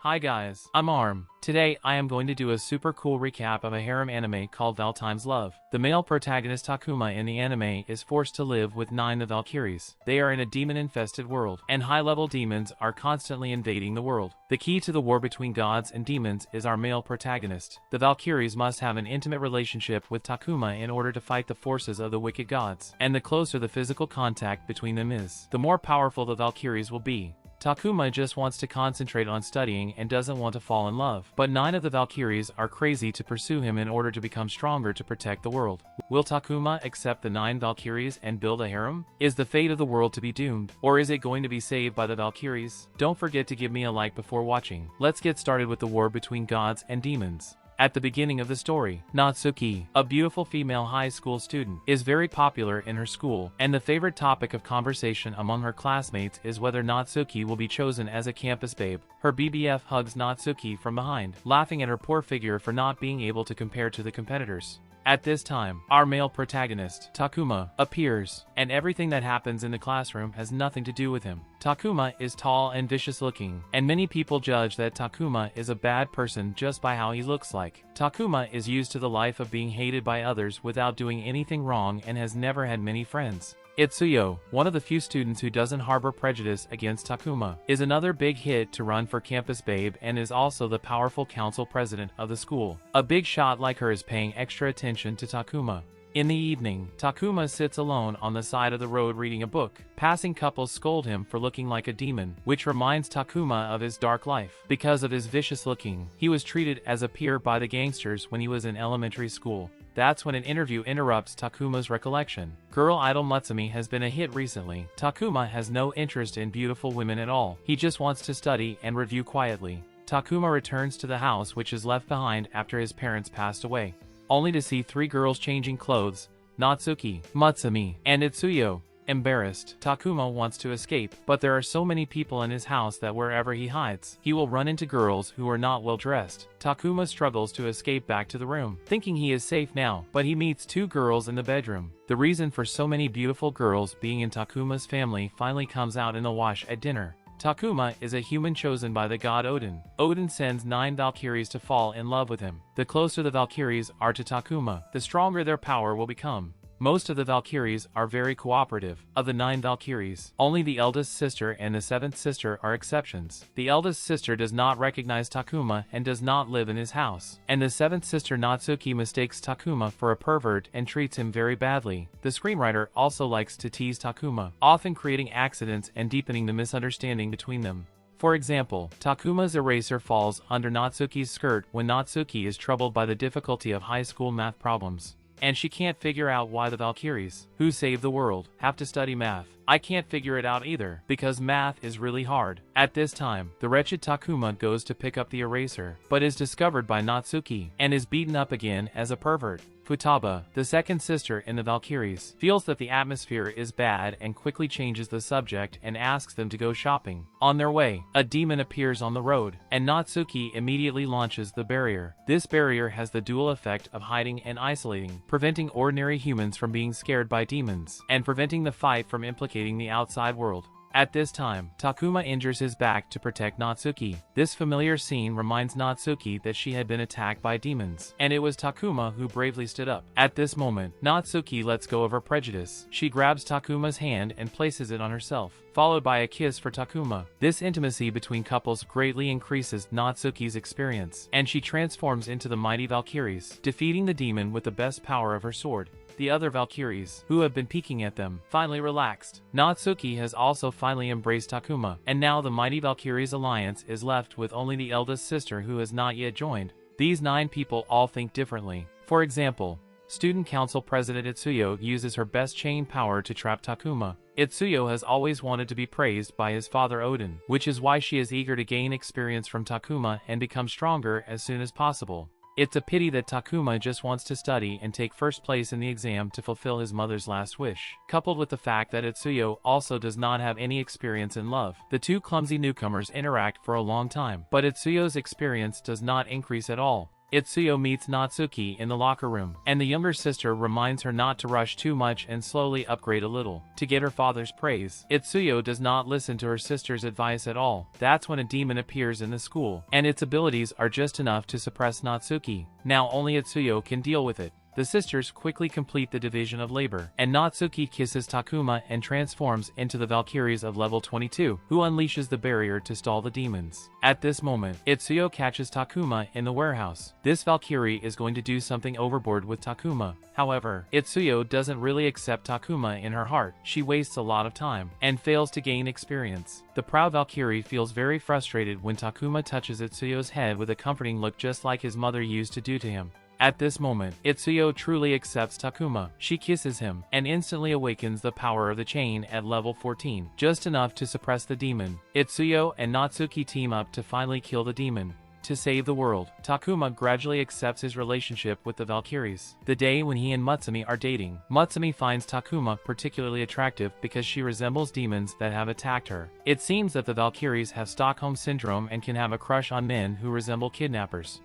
Hi guys, I'm Arm. Today I am going to do a super cool recap of a harem anime called Valentine's Love. The male protagonist Takuma in the anime is forced to live with 9 of the Valkyries. They are in a demon-infested world, and high-level demons are constantly invading the world. The key to the war between gods and demons is our male protagonist. The Valkyries must have an intimate relationship with Takuma in order to fight the forces of the wicked gods, and the closer the physical contact between them is, the more powerful the Valkyries will be. Takuma just wants to concentrate on studying and doesn't want to fall in love. But 9 of the Valkyries are crazy to pursue him in order to become stronger to protect the world. Will Takuma accept the 9 Valkyries and build a harem? Is the fate of the world to be doomed? Or is it going to be saved by the Valkyries? Don't forget to give me a like before watching. Let's get started with the war between gods and demons. At the beginning of the story, Natsuki, a beautiful female high school student, is very popular in her school, and the favorite topic of conversation among her classmates is whether Natsuki will be chosen as a campus babe. Her BBF hugs Natsuki from behind, laughing at her poor figure for not being able to compare to the competitors. At this time, our male protagonist, Takuma, appears, and everything that happens in the classroom has nothing to do with him. Takuma is tall and vicious looking, and many people judge that Takuma is a bad person just by how he looks like. Takuma is used to the life of being hated by others without doing anything wrong and has never had many friends. Itsuyo, one of the few students who doesn't harbor prejudice against Takuma, is another big hit to run for campus babe and is also the powerful council president of the school. A big shot like her is paying extra attention to Takuma. In the evening, Takuma sits alone on the side of the road reading a book. Passing couples scold him for looking like a demon, which reminds Takuma of his dark life. Because of his vicious looking, he was treated as a peer by the gangsters when he was in elementary school. That's when an interview interrupts Takuma's recollection. Girl idol Mutsumi has been a hit recently. Takuma has no interest in beautiful women at all. He just wants to study and review quietly. Takuma returns to the house which is left behind after his parents passed away, only to see 3 girls changing clothes: Natsuki, Mutsumi, and Itsuyo. Embarrassed, Takuma wants to escape, but there are so many people in his house that wherever he hides, he will run into girls who are not well dressed. Takuma struggles to escape back to the room, thinking he is safe now, but he meets 2 girls in the bedroom. The reason for so many beautiful girls being in Takuma's family finally comes out in the wash at dinner. Takuma is a human chosen by the god Odin. Odin sends 9 Valkyries to fall in love with him. The closer the Valkyries are to Takuma, the stronger their power will become. Most of the Valkyries are very cooperative. Of the 9 Valkyries, only the eldest sister and the 7th sister are exceptions. The eldest sister does not recognize Takuma and does not live in his house. And the 7th sister Natsuki mistakes Takuma for a pervert and treats him very badly. The screenwriter also likes to tease Takuma, often creating accidents and deepening the misunderstanding between them. For example, Takuma's eraser falls under Natsuki's skirt when Natsuki is troubled by the difficulty of high school math problems, and she can't figure out why the Valkyries, who saved the world, have to study math. I can't figure it out either, because math is really hard. At this time, the wretched Takuma goes to pick up the eraser, but is discovered by Natsuki, and is beaten up again as a pervert. Futaba, the 2nd sister in the Valkyries, feels that the atmosphere is bad and quickly changes the subject and asks them to go shopping. On their way, a demon appears on the road, and Natsuki immediately launches the barrier. This barrier has the dual effect of hiding and isolating, preventing ordinary humans from being scared by demons, and preventing the fight from implicating the outside world. At this time, Takuma injures his back to protect Natsuki. This familiar scene reminds Natsuki that she had been attacked by demons, and it was Takuma who bravely stood up. At this moment, Natsuki lets go of her prejudice. She grabs Takuma's hand and places it on herself, followed by a kiss for Takuma. This intimacy between couples greatly increases Natsuki's experience, and she transforms into the mighty Valkyries, defeating the demon with the best power of her sword. The other Valkyries, who have been peeking at them, finally relaxed. Natsuki has also finally embraced Takuma, and now the mighty Valkyries alliance is left with only the eldest sister who has not yet joined. These 9 people all think differently. For example, Student Council President Itsuyo uses her best chain power to trap Takuma. Itsuyo has always wanted to be praised by his father Odin, which is why she is eager to gain experience from Takuma and become stronger as soon as possible. It's a pity that Takuma just wants to study and take first place in the exam to fulfill his mother's last wish. Coupled with the fact that Itsuyo also does not have any experience in love, the 2 clumsy newcomers interact for a long time, but Itsuyo's experience does not increase at all. Itsuyo meets Natsuki in the locker room, and the younger sister reminds her not to rush too much and slowly upgrade a little, to get her father's praise. Itsuyo does not listen to her sister's advice at all. That's when a demon appears in the school, and its abilities are just enough to suppress Natsuki. Now only Itsuyo can deal with it. The sisters quickly complete the division of labor, and Natsuki kisses Takuma and transforms into the Valkyries of level 22, who unleashes the barrier to stall the demons. At this moment, Itsuyo catches Takuma in the warehouse. This Valkyrie is going to do something overboard with Takuma. However, Itsuyo doesn't really accept Takuma in her heart. She wastes a lot of time, and fails to gain experience. The proud Valkyrie feels very frustrated when Takuma touches Itsuyo's head with a comforting look just like his mother used to do to him. At this moment, Itsuyo truly accepts Takuma. She kisses him, and instantly awakens the power of the chain at level 14, just enough to suppress the demon. Itsuyo and Natsuki team up to finally kill the demon. To save the world, Takuma gradually accepts his relationship with the Valkyries. The day when he and Mutsumi are dating, Mutsumi finds Takuma particularly attractive because she resembles demons that have attacked her. It seems that the Valkyries have Stockholm Syndrome and can have a crush on men who resemble kidnappers.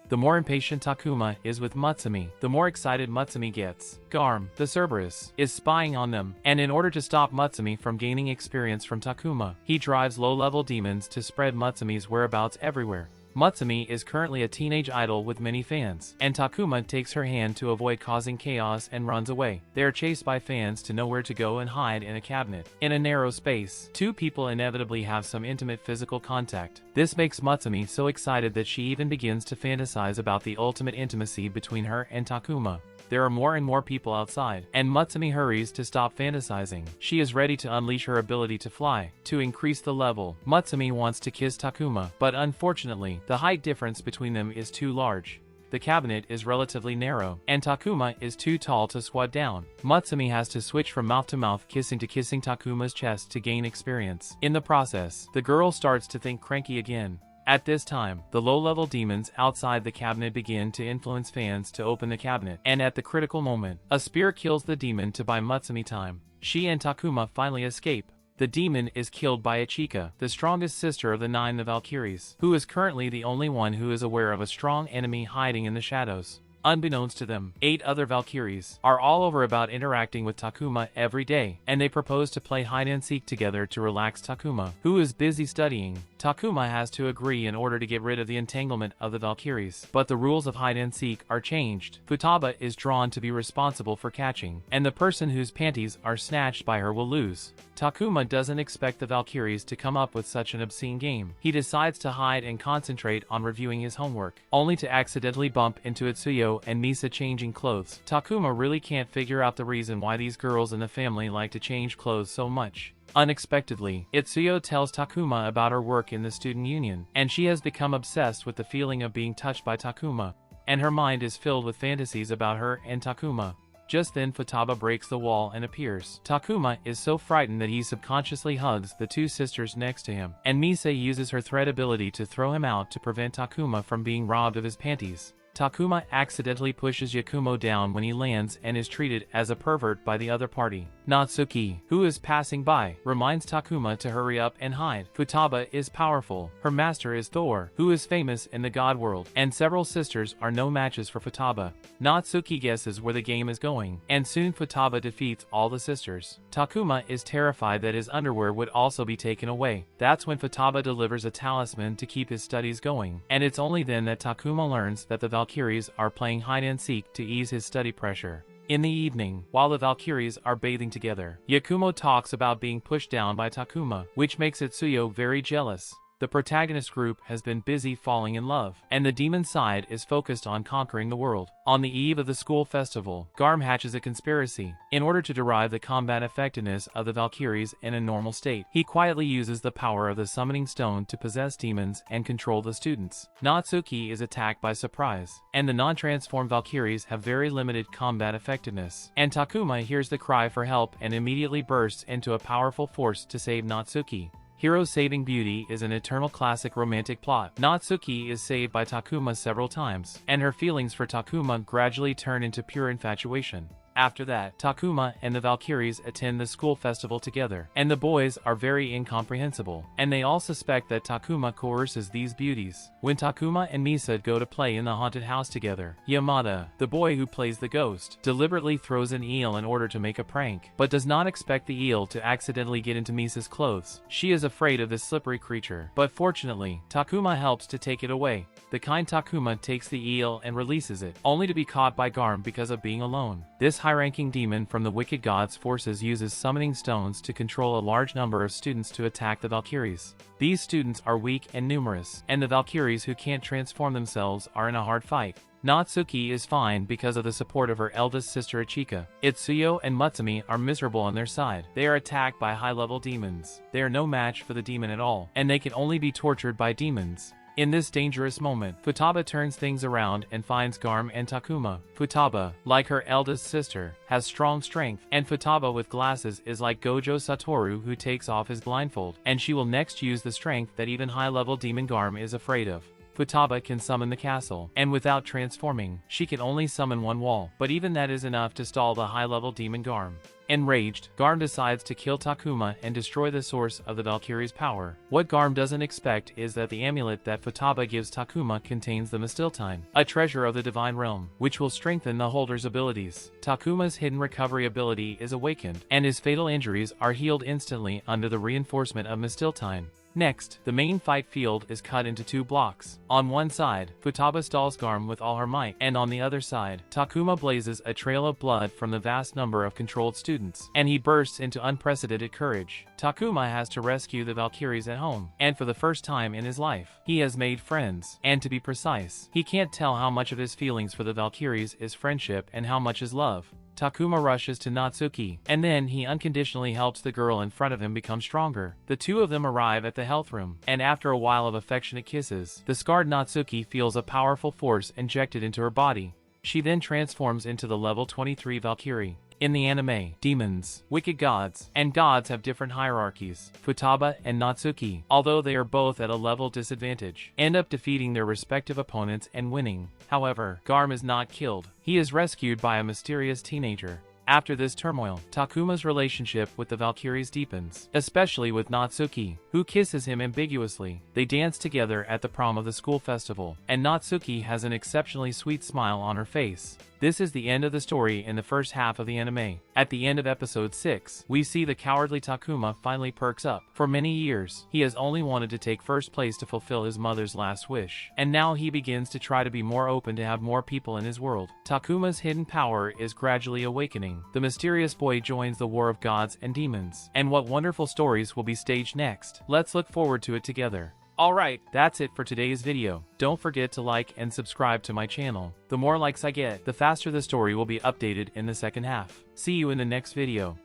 The more impatient Takuma is with Mutsumi, the more excited Mutsumi gets. Garm, the Cerberus, is spying on them, and in order to stop Mutsumi from gaining experience from Takuma, he drives low-level demons to spread Mutsumi's whereabouts everywhere. Mutsumi is currently a teenage idol with many fans, and Takuma takes her hand to avoid causing chaos and runs away. They are chased by fans to know where to go and hide in a cabinet. In a narrow space, two people inevitably have some intimate physical contact. This makes Mutsumi so excited that she even begins to fantasize about the ultimate intimacy between her and Takuma. There are more and more people outside, and Mutsumi hurries to stop fantasizing. She is ready to unleash her ability to fly. To increase the level, Mutsumi wants to kiss Takuma, but unfortunately, the height difference between them is too large. The cabinet is relatively narrow, and Takuma is too tall to squat down. Mutsumi has to switch from mouth-to-mouth kissing to kissing Takuma's chest to gain experience. In the process, the girl starts to think cranky again. At this time, the low-level demons outside the cabinet begin to influence fans to open the cabinet, and at the critical moment, a spear kills the demon to buy Mutsumi time. She and Takuma finally escape. The demon is killed by Ichika, the strongest sister of the 9 Valkyries, who is currently the only one who is aware of a strong enemy hiding in the shadows. Unbeknownst to them, 8 other Valkyries are all over about interacting with Takuma every day, and they propose to play hide-and-seek together to relax Takuma, who is busy studying. Takuma has to agree in order to get rid of the entanglement of the Valkyries, but the rules of hide-and-seek are changed. Futaba is drawn to be responsible for catching, and the person whose panties are snatched by her will lose. Takuma doesn't expect the Valkyries to come up with such an obscene game. He decides to hide and concentrate on reviewing his homework, only to accidentally bump into Itsuyo and Misa changing clothes. Takuma really can't figure out the reason why these girls in the family like to change clothes so much. Unexpectedly, Itsuyo tells Takuma about her work in the student union, and she has become obsessed with the feeling of being touched by Takuma, and her mind is filled with fantasies about her and Takuma. Just then Futaba breaks the wall and appears. Takuma is so frightened that he subconsciously hugs the 2 sisters next to him, and Misa uses her thread ability to throw him out to prevent Takuma from being robbed of his panties. Takuma accidentally pushes Yakumo down when he lands and is treated as a pervert by the other party. Natsuki, who is passing by, reminds Takuma to hurry up and hide. Futaba is powerful. Her master is Thor, who is famous in the god world, and several sisters are no matches for Futaba. Natsuki guesses where the game is going, and soon Futaba defeats all the sisters. Takuma is terrified that his underwear would also be taken away. That's when Futaba delivers a talisman to keep his studies going, and it's only then that Takuma learns that the Valkyries are playing hide-and-seek to ease his study pressure. In the evening, while the Valkyries are bathing together, Yakumo talks about being pushed down by Takuma, which makes Itsuyo very jealous. The protagonist group has been busy falling in love, and the demon side is focused on conquering the world. On the eve of the school festival, Garm hatches a conspiracy. In order to derive the combat effectiveness of the Valkyries in a normal state, he quietly uses the power of the summoning stone to possess demons and control the students. Natsuki is attacked by surprise, and the non-transformed Valkyries have very limited combat effectiveness. And Takuma hears the cry for help and immediately bursts into a powerful force to save Natsuki. Hero saving beauty is an eternal classic romantic plot. Natsuki is saved by Takuma several times, and her feelings for Takuma gradually turn into pure infatuation. After that, Takuma and the Valkyries attend the school festival together, and the boys are very incomprehensible, and they all suspect that Takuma coerces these beauties. When Takuma and Misa go to play in the haunted house together, Yamada, the boy who plays the ghost, deliberately throws an eel in order to make a prank, but does not expect the eel to accidentally get into Misa's clothes. She is afraid of this slippery creature, but fortunately, Takuma helps to take it away. The kind Takuma takes the eel and releases it, only to be caught by Garm because of being alone. This high-ranking demon from the wicked god's forces uses summoning stones to control a large number of students to attack the Valkyries. These students are weak and numerous, and the Valkyries who can't transform themselves are in a hard fight. Natsuki is fine because of the support of her eldest sister Ichika. Itsuyo and Mutsumi are miserable on their side. They are attacked by high-level demons. They are no match for the demon at all, and they can only be tortured by demons. In this dangerous moment, Futaba turns things around and finds Garm and Takuma. Futaba, like her eldest sister, has strong strength, and Futaba with glasses is like Gojo Satoru who takes off his blindfold, and she will next use the strength that even high-level demon Garm is afraid of. Futaba can summon the castle, and without transforming, she can only summon one wall, but even that is enough to stall the high-level demon Garm. Enraged, Garm decides to kill Takuma and destroy the source of the Valkyrie's power. What Garm doesn't expect is that the amulet that Futaba gives Takuma contains the Mistiltine, a treasure of the divine realm, which will strengthen the holder's abilities. Takuma's hidden recovery ability is awakened, and his fatal injuries are healed instantly under the reinforcement of Mistiltine. Next, the main fight field is cut into two blocks. On one side, Futaba stalls Garm with all her might, and on the other side, Takuma blazes a trail of blood from the vast number of controlled students, and he bursts into unprecedented courage. Takuma has to rescue the Valkyries at home, and for the first time in his life, he has made friends, and to be precise, he can't tell how much of his feelings for the Valkyries is friendship and how much is love. Takuma rushes to Natsuki, and then he unconditionally helps the girl in front of him become stronger. The two of them arrive at the health room, and after a while of affectionate kisses, the scarred Natsuki feels a powerful force injected into her body. She then transforms into the level 23 Valkyrie. In the anime, demons, wicked gods, and gods have different hierarchies. Futaba and Natsuki, although they are both at a level disadvantage, end up defeating their respective opponents and winning. However, Garm is not killed. He is rescued by a mysterious teenager. After this turmoil, Takuma's relationship with the Valkyries deepens, especially with Natsuki, who kisses him ambiguously. They dance together at the prom of the school festival, and Natsuki has an exceptionally sweet smile on her face. This is the end of the story in the first half of the anime. At the end of episode 6, we see the cowardly Takuma finally perks up. For many years, he has only wanted to take first place to fulfill his mother's last wish, and now he begins to try to be more open to have more people in his world. Takuma's hidden power is gradually awakening. The mysterious boy joins the war of gods and demons, and what wonderful stories will be staged next. Let's look forward to it together. Alright, that's it for today's video. Don't forget to like and subscribe to my channel. The more likes I get, the faster the story will be updated in the second half. See you in the next video.